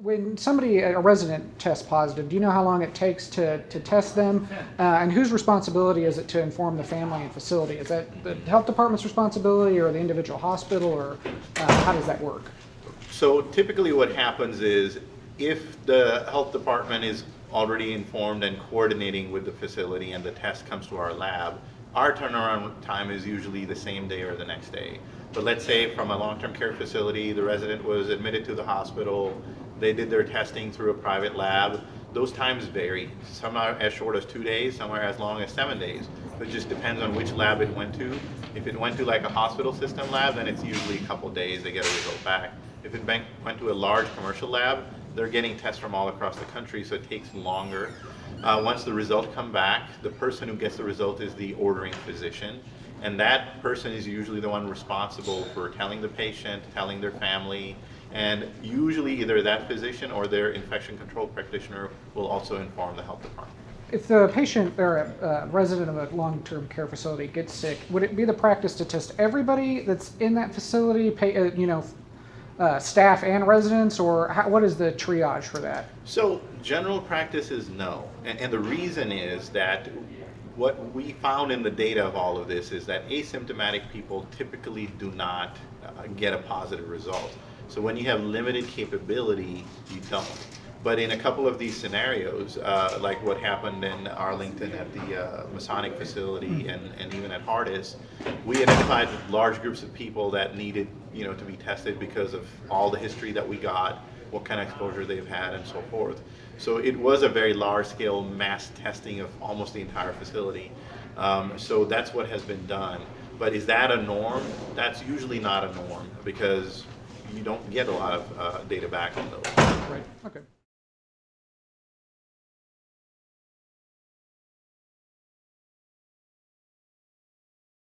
when somebody, a resident, tests positive, do you know how long it takes to test them? And whose responsibility is it to inform the family and facility? Is that the health department's responsibility or the individual hospital, or how does that work? So typically what happens is if the health department is already informed and coordinating with the facility and the test comes to our lab, our turnaround time is usually the same day or the next day. But let's say from a long-term care facility, the resident was admitted to the hospital, they did their testing through a private lab. Those times vary. Some are as short as 2 days, some are as long as 7 days. It just depends on which lab it went to. If it went to like a hospital system lab, then it's usually a couple days they get a result back. If it went to a large commercial lab, they're getting tests from all across the country, so it takes longer. Once the results come back, the person who gets the result is the ordering physician, and that person is usually the one responsible for telling the patient, telling their family, and usually either that physician or their infection control practitioner will also inform the health department. If the patient or a resident of a long-term care facility gets sick, would it be the practice to test everybody that's in that facility, staff and residents, or what is the triage for that? So general practice is no, and the reason is that what we found in the data of all of this is that asymptomatic people typically do not get a positive result. So when you have limited capability, you don't. But in a couple of these scenarios, like what happened in Arlington at the Masonic facility and even at Hardis, we identified large groups of people that needed to be tested because of all the history that we got, what kind of exposure they've had, and so forth. So it was a very large-scale mass testing of almost the entire facility. So that's what has been done. But is that a norm? That's usually not a norm because you don't get a lot of data back on those. Right. Okay.